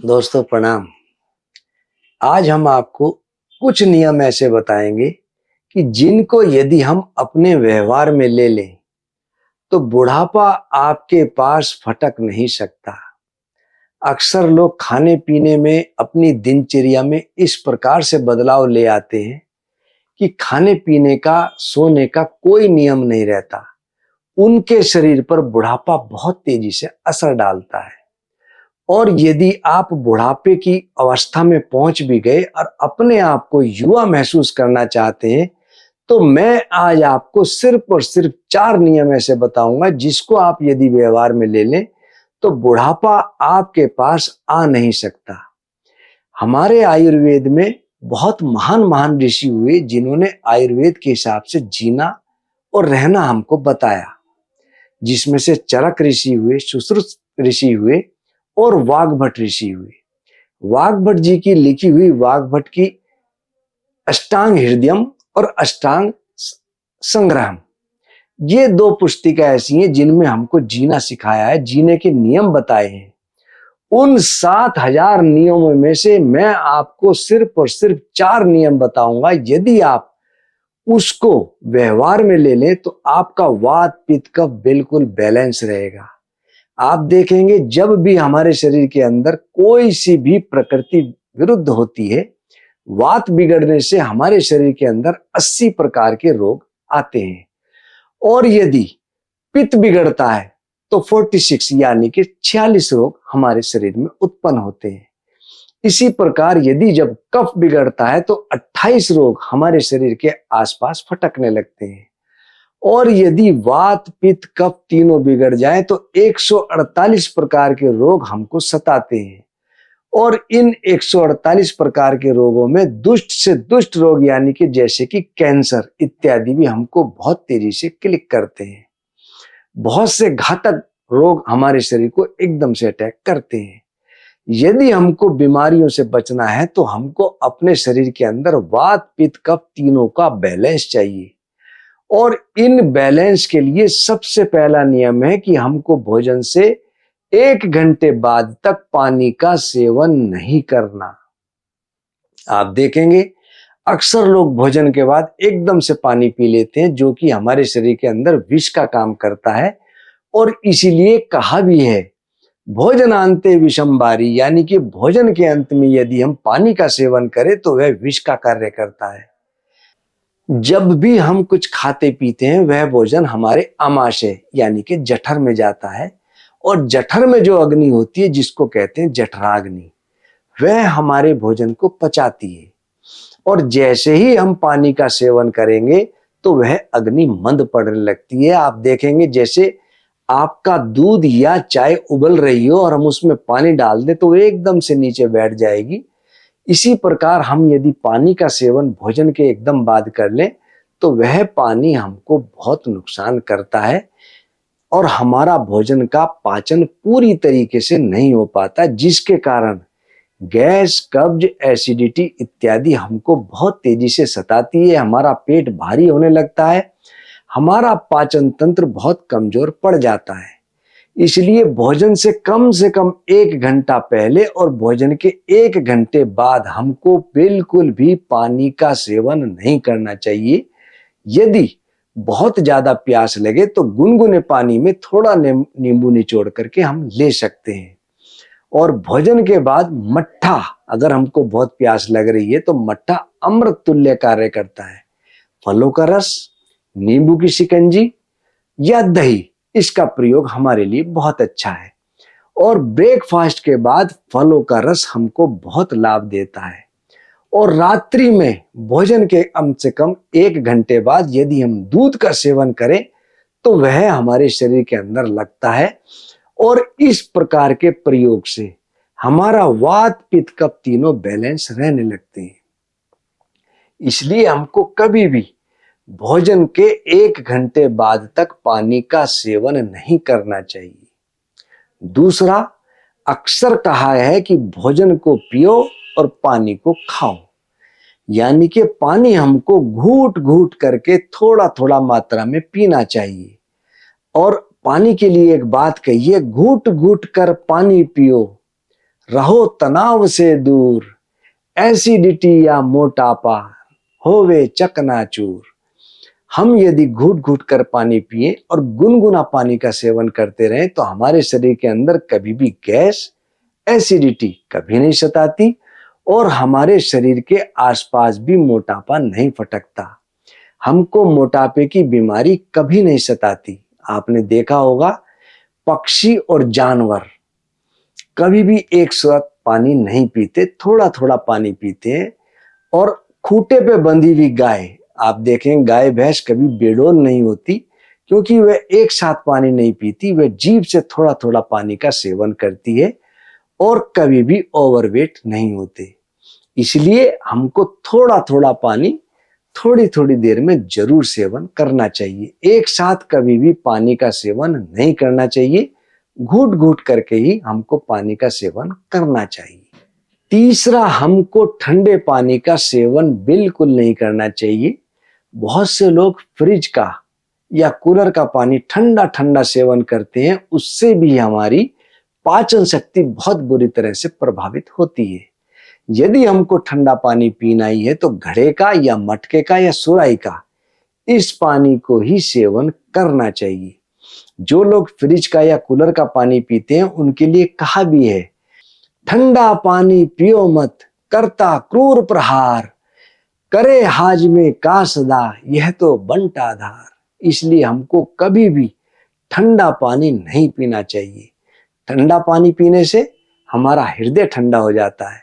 दोस्तों प्रणाम। आज हम आपको कुछ नियम ऐसे बताएंगे कि जिनको यदि हम अपने व्यवहार में ले लें तो बुढ़ापा आपके पास फटक नहीं सकता। अक्सर लोग खाने पीने में अपनी दिनचर्या में इस प्रकार से बदलाव ले आते हैं कि खाने पीने का सोने का कोई नियम नहीं रहता। उनके शरीर पर बुढ़ापा बहुत तेजी से असर डालता है। और यदि आप बुढ़ापे की अवस्था में पहुंच भी गए और अपने आप को युवा महसूस करना चाहते हैं तो मैं आज आपको सिर्फ और सिर्फ 4 नियम ऐसे बताऊंगा जिसको आप यदि व्यवहार में ले लें तो बुढ़ापा आपके पास आ नहीं सकता। हमारे आयुर्वेद में बहुत महान महान ऋषि हुए जिन्होंने आयुर्वेद के हिसाब से जीना और रहना हमको बताया, जिसमें से चरक ऋषि हुए, सुश्रुत ऋषि हुए और वाग्भट ऋषि हुए। वाग्भट जी की लिखी हुई वाग्भट की अष्टांग हृदयम और अष्टांग संग्रहम, ये 2 पुस्तिका ऐसी हैं जिनमें हमको जीना सिखाया है, जीने के नियम बताए हैं। उन 7000 नियमों में से मैं आपको सिर्फ और सिर्फ 4 नियम बताऊंगा। यदि आप उसको व्यवहार में ले लें तो आपका वात पित्त कफ बिल्कुल बैलेंस रहेगा। आप देखेंगे जब भी हमारे शरीर के अंदर कोई सी भी प्रकृति विरुद्ध होती है, वात बिगड़ने से हमारे शरीर के अंदर 80 प्रकार के रोग आते हैं और यदि पित्त बिगड़ता है तो 46 यानी कि 46 रोग हमारे शरीर में उत्पन्न होते हैं। इसी प्रकार यदि जब कफ बिगड़ता है तो 28 रोग हमारे शरीर के आसपास फटकने लगते हैं और यदि वात पित्त कफ तीनों बिगड़ जाए तो 148 प्रकार के रोग हमको सताते हैं और इन 148 प्रकार के रोगों में दुष्ट से दुष्ट रोग यानी कि जैसे कि कैंसर इत्यादि भी हमको बहुत तेजी से क्लिक करते हैं। बहुत से घातक रोग हमारे शरीर को एकदम से अटैक करते हैं। यदि हमको बीमारियों से बचना है तो हमको अपने शरीर के अंदर वात पित्त कफ तीनों का बैलेंस चाहिए और इन बैलेंस के लिए सबसे पहला नियम है कि हमको भोजन से 1 घंटे बाद तक पानी का सेवन नहीं करना। आप देखेंगे अक्सर लोग भोजन के बाद एकदम से पानी पी लेते हैं जो कि हमारे शरीर के अंदर विष का काम करता है और इसीलिए कहा भी है भोजनांते विषम बारी, यानी कि भोजन के अंत में यदि हम पानी का सेवन करें तो वह विष का कार्य करता है। जब भी हम कुछ खाते पीते हैं वह भोजन हमारे आमाशय यानी कि जठर में जाता है और जठर में जो अग्नि होती है जिसको कहते हैं जठराग्नि, वह हमारे भोजन को पचाती है और जैसे ही हम पानी का सेवन करेंगे तो वह अग्नि मंद पड़ने लगती है। आप देखेंगे जैसे आपका दूध या चाय उबल रही हो और हम उसमें पानी डाल दें तो एकदम से नीचे बैठ जाएगी। इसी प्रकार हम यदि पानी का सेवन भोजन के एकदम बाद कर लें तो वह पानी हमको बहुत नुकसान करता है और हमारा भोजन का पाचन पूरी तरीके से नहीं हो पाता, जिसके कारण गैस, कब्ज, एसिडिटी इत्यादि हमको बहुत तेजी से सताती है। हमारा पेट भारी होने लगता है, हमारा पाचन तंत्र बहुत कमजोर पड़ जाता है। इसलिए भोजन से कम 1 घंटा पहले और भोजन के 1 घंटे बाद हमको बिल्कुल भी पानी का सेवन नहीं करना चाहिए। यदि बहुत ज्यादा प्यास लगे तो गुनगुने पानी में थोड़ा नींबू निचोड़ करके हम ले सकते हैं। और भोजन के बाद मट्ठा, अगर हमको बहुत प्यास लग रही है तो मट्ठा अमृत तुल्य कार्य करता है। फलों का रस, नींबू की शिकंजी या दही, इसका प्रयोग हमारे लिए बहुत अच्छा है। और ब्रेकफास्ट के बाद फलों का रस हमको बहुत लाभ देता है और रात्रि में भोजन के कम से कम 1 घंटे बाद यदि हम दूध का सेवन करें तो वह हमारे शरीर के अंदर लगता है और इस प्रकार के प्रयोग से हमारा वात पित्त कफ तीनों बैलेंस रहने लगते हैं। इसलिए हमको कभी भी भोजन के 1 घंटे बाद तक पानी का सेवन नहीं करना चाहिए। दूसरा, अक्सर कहा है कि भोजन को पियो और पानी को खाओ, यानी कि पानी हमको घूट घूट करके थोड़ा थोड़ा मात्रा में पीना चाहिए। और पानी के लिए एक बात कही है, घूट घूट कर पानी पियो, रहो तनाव से दूर, एसिडिटी या मोटापा होवे चकनाचूर। हम यदि घूट घूट कर पानी पिए और गुनगुना पानी का सेवन करते रहें तो हमारे शरीर के अंदर कभी भी गैस, एसिडिटी कभी नहीं सताती और हमारे शरीर के आसपास भी मोटापा नहीं फटकता। हमको मोटापे की बीमारी कभी नहीं सताती। आपने देखा होगा पक्षी और जानवर कभी भी एक साथ पानी नहीं पीते, थोड़ा थोड़ा पानी पीते हैं। और खूंटे पे बंधी हुई गाय, आप देखें गाय भैंस कभी बेडौल नहीं होती क्योंकि वह एक साथ पानी नहीं पीती, वह जीभ से थोड़ा थोड़ा पानी का सेवन करती है और कभी भी ओवरवेट नहीं होते। इसलिए हमको थोड़ा थोड़ा पानी थोड़ी थोड़ी देर में जरूर सेवन करना चाहिए। एक साथ कभी भी पानी का सेवन नहीं करना चाहिए, घूट घूट करके ही हमको पानी का सेवन करना चाहिए। तीसरा, हमको ठंडे पानी का सेवन बिल्कुल नहीं करना चाहिए। बहुत से लोग फ्रिज का या कूलर का पानी ठंडा ठंडा सेवन करते हैं, उससे भी हमारी पाचन शक्ति बहुत बुरी तरह से प्रभावित होती है। यदि हमको ठंडा पानी पीना ही है तो घड़े का या मटके का या सुराही का इस पानी को ही सेवन करना चाहिए। जो लोग फ्रिज का या कूलर का पानी पीते हैं उनके लिए कहा भी है, ठंडा पानी पियो मत, करता क्रूर प्रहार, करे हाजमे का सदा, यह तो बनता धार। इसलिए हमको कभी भी ठंडा पानी नहीं पीना चाहिए। ठंडा पानी पीने से हमारा हृदय ठंडा हो जाता है,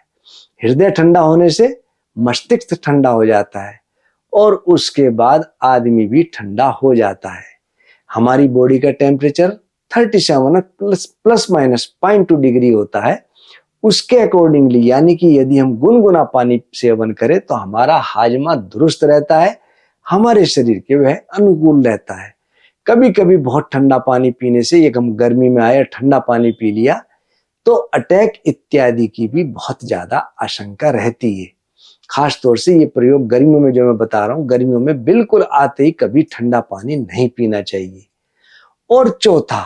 हृदय ठंडा होने से मस्तिष्क ठंडा हो जाता है और उसके बाद आदमी भी ठंडा हो जाता है। हमारी बॉडी का टेम्परेचर 37 प्लस माइनस 0.2 डिग्री होता है। उसके अकॉर्डिंगली यानी कि यदि हम गुनगुना पानी सेवन करें तो हमारा हाजमा दुरुस्त रहता है, हमारे शरीर के वह अनुकूल रहता है। कभी कभी बहुत ठंडा पानी पीने से, एक हम गर्मी में आए ठंडा पानी पी लिया तो अटैक इत्यादि की भी बहुत ज्यादा आशंका रहती है। खास तौर से ये प्रयोग गर्मियों में जो मैं बता रहा हूं, गर्मियों में बिल्कुल आते ही कभी ठंडा पानी नहीं पीना चाहिए। और चौथा,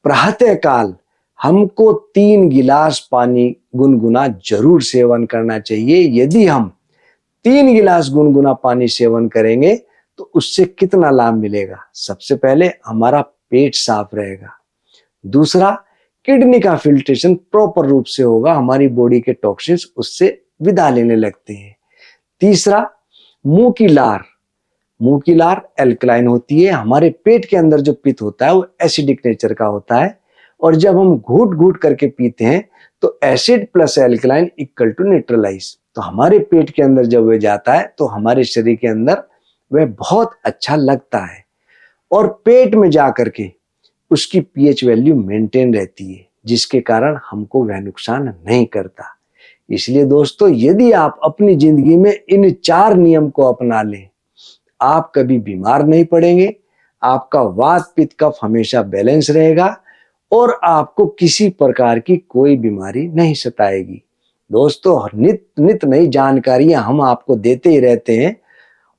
प्रातः काल हमको 3 गिलास पानी गुनगुना जरूर सेवन करना चाहिए। यदि हम 3 गिलास गुनगुना पानी सेवन करेंगे तो उससे कितना लाभ मिलेगा? सबसे पहले हमारा पेट साफ रहेगा, दूसरा किडनी का फिल्ट्रेशन प्रॉपर रूप से होगा, हमारी बॉडी के टॉक्सिन्स उससे विदा लेने लगते हैं, तीसरा मुंह की लार एल्कलाइन होती है, हमारे पेट के अंदर जो पित्त होता है वो एसिडिक नेचर का होता है और जब हम घूट घूट करके पीते हैं तो acid plus alkaline equal to neutralise, तो हमारे पेट के अंदर जब वह जाता है तो हमारे शरीर के अंदर वह बहुत अच्छा लगता है और पेट में जा करके उसकी पीएच वैल्यू मेंटेन रहती है, जिसके कारण हमको वह नुकसान नहीं करता। इसलिए दोस्तों, यदि आप अपनी जिंदगी में इन 4 नियम को अपना लें, आप कभी बीमार नहीं पड़ेंगे, आपका वात पित्त कफ हमेशा बैलेंस रहेगा और आपको किसी प्रकार की कोई बीमारी नहीं सताएगी। दोस्तों, नित नई जानकारियां हम आपको देते ही रहते हैं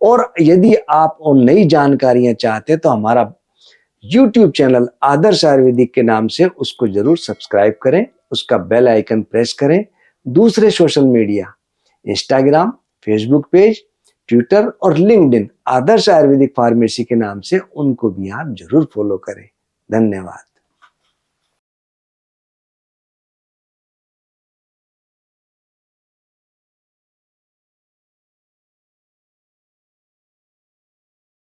और यदि आप उन नई जानकारियां चाहते हैं तो हमारा YouTube चैनल आदर्श आयुर्वेदिक के नाम से उसको जरूर सब्सक्राइब करें, उसका बेल आइकन प्रेस करें। दूसरे social media Instagram, Facebook page, Twitter और लिंक्डइन आदर्श आयुर्वेदिक फार्मेसी के नाम से उनको भी आप जरूर फॉलो करें। धन्यवाद।